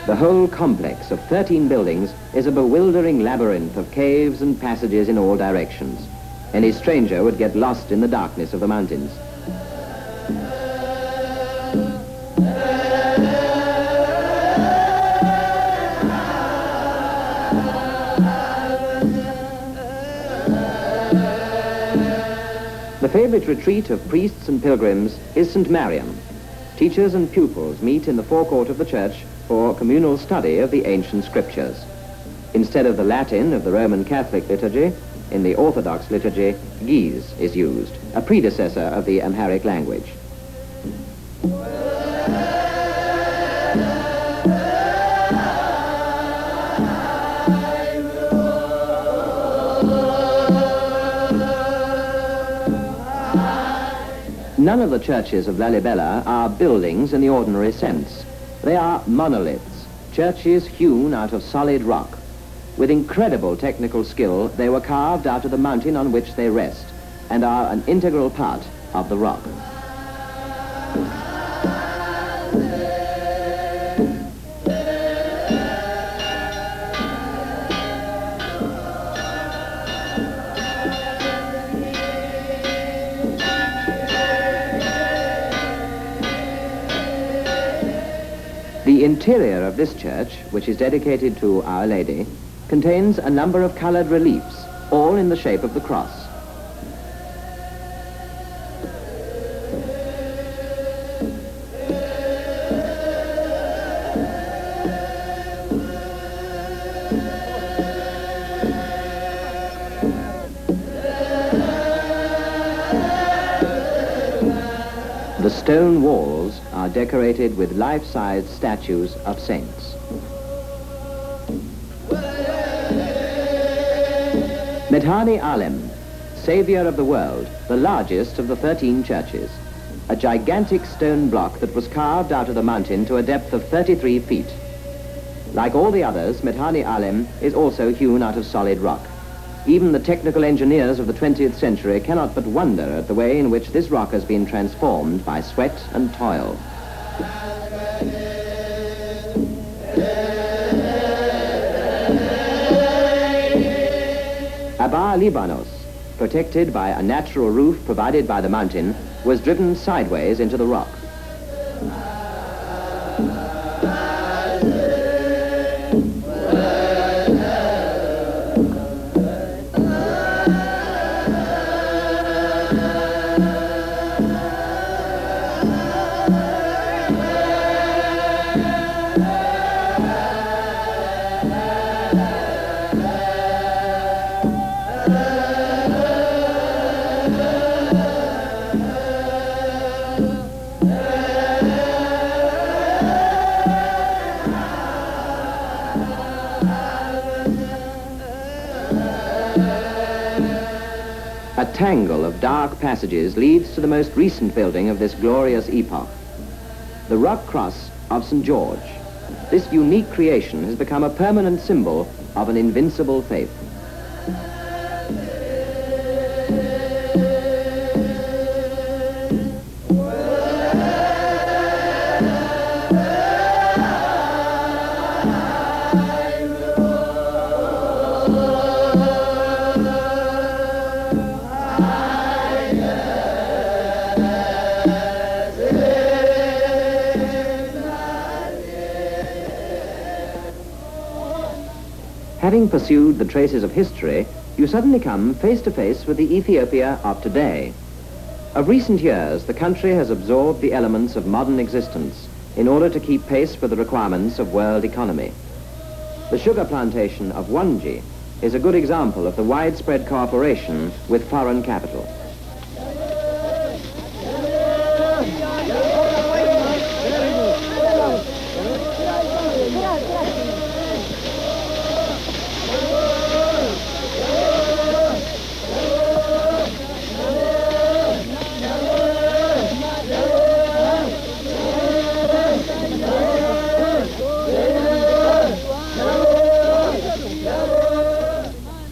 The whole complex of 13 buildings is a bewildering labyrinth of caves and passages in all directions. Any stranger would get lost in the darkness of the mountains. The favorite retreat of priests and pilgrims is St. Mariam. Teachers and pupils meet in the forecourt of the church for communal study of the ancient scriptures. Instead of the Latin of the Roman Catholic liturgy, in the Orthodox liturgy, Ge'ez is used, a predecessor of the Amharic language. None of the churches of Lalibela are buildings in the ordinary sense. They are monoliths, churches hewn out of solid rock. With incredible technical skill, they were carved out of the mountain on which they rest and are an integral part of the rock. The interior of this church, which is dedicated to Our Lady, contains a number of colored reliefs, all in the shape of the cross. The stone walls are decorated with life-size statues of saints. Medhani Alem, savior of the world, the largest of the 13 churches. A gigantic stone block that was carved out of the mountain to a depth of 33 feet. Like all the others, Medhani Alem is also hewn out of solid rock. Even the technical engineers of the 20th century cannot but wonder at the way in which this rock has been transformed by sweat and toil. Aba Libanos, protected by a natural roof provided by the mountain, was driven sideways into the rock. A tangle of dark passages leads to the most recent building of this glorious epoch, the rock cross of St. George. This unique creation has become a permanent symbol of an invincible faith. Having pursued the traces of history, you suddenly come face to face with the Ethiopia of today. Of recent years, the country has absorbed the elements of modern existence in order to keep pace with the requirements of world economy. The sugar plantation of Wanji is a good example of the widespread cooperation with foreign capital.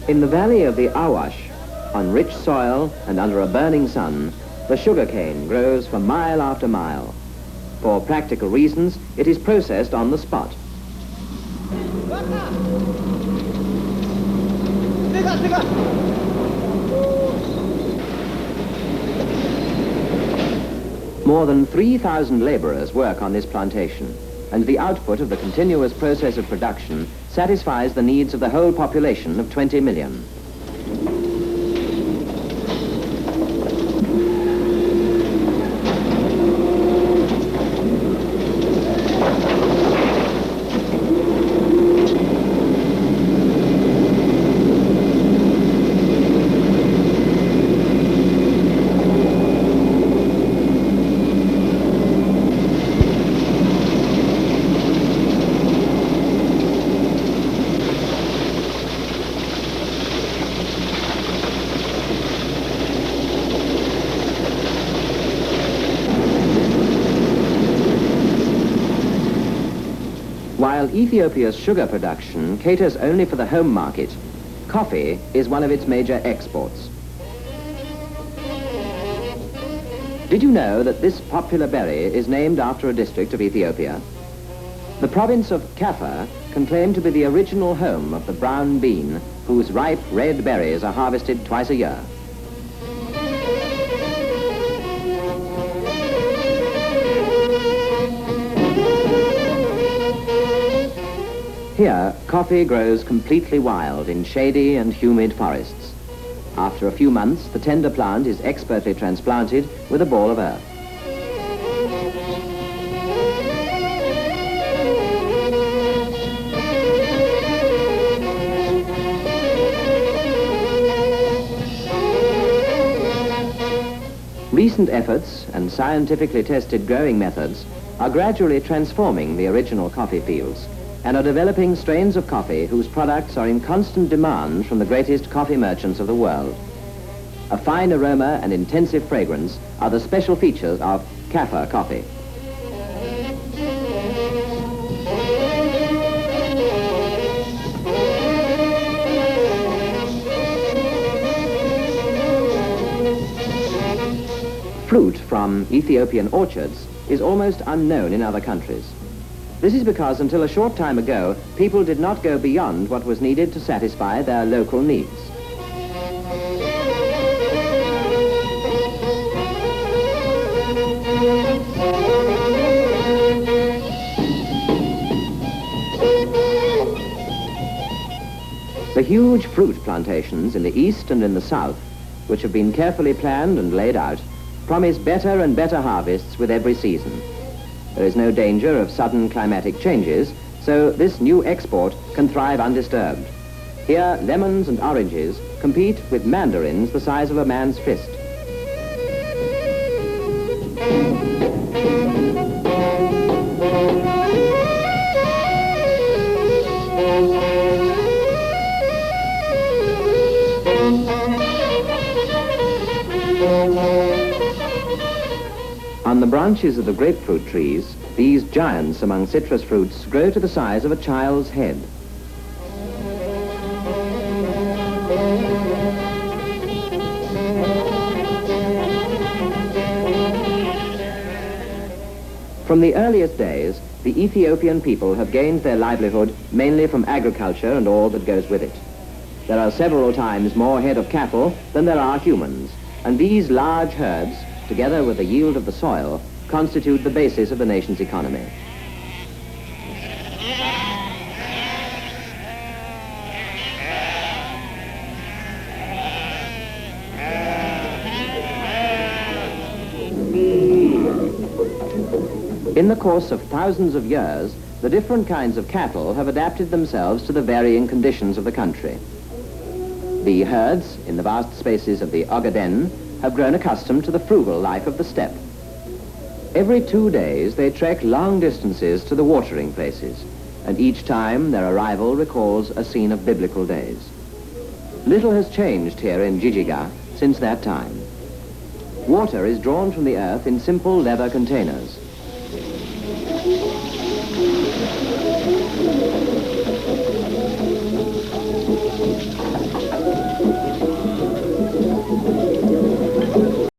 In the valley of the Awash, on rich soil and under a burning sun, the sugarcane grows for mile after mile. For practical reasons, it is processed on the spot. More than 3,000 laborers work on this plantation, and the output of the continuous process of production satisfies the needs of the whole population of 20 million. While Ethiopia's sugar production caters only for the home market, coffee is one of its major exports. Did you know that this popular berry is named after a district of Ethiopia? The province of Kaffa can claim to be the original home of the brown bean, whose ripe red berries are harvested twice a year. Here, coffee grows completely wild in shady and humid forests. After a few months, the tender plant is expertly transplanted with a ball of earth. Recent efforts and scientifically tested growing methods are gradually transforming the original coffee fields and are developing strains of coffee whose products are in constant demand from the greatest coffee merchants of the world. A fine aroma and intensive fragrance are the special features of Kaffa coffee. Fruit from Ethiopian orchards is almost unknown in other countries. This is because until a short time ago, people did not go beyond what was needed to satisfy their local needs. The huge fruit plantations in the east and in the south, which have been carefully planned and laid out, promise better and better harvests with every season. There is no danger of sudden climatic changes, so this new export can thrive undisturbed. Here, lemons and oranges compete with mandarins the size of a man's fist. On the branches of the grapefruit trees, these giants among citrus fruits grow to the size of a child's head. From the earliest days, the Ethiopian people have gained their livelihood mainly from agriculture and all that goes with it. There are several times more head of cattle than there are humans, and these large herds, together with the yield of the soil, constitute the basis of the nation's economy. In the course of thousands of years, the different kinds of cattle have adapted themselves to the varying conditions of the country. The herds, in the vast spaces of the Ogaden, have grown accustomed to the frugal life of the steppe. Every 2 days they trek long distances to the watering places, and each time their arrival recalls a scene of biblical days. Little has changed here in Jijiga since that time. Water is drawn from the earth in simple leather containers.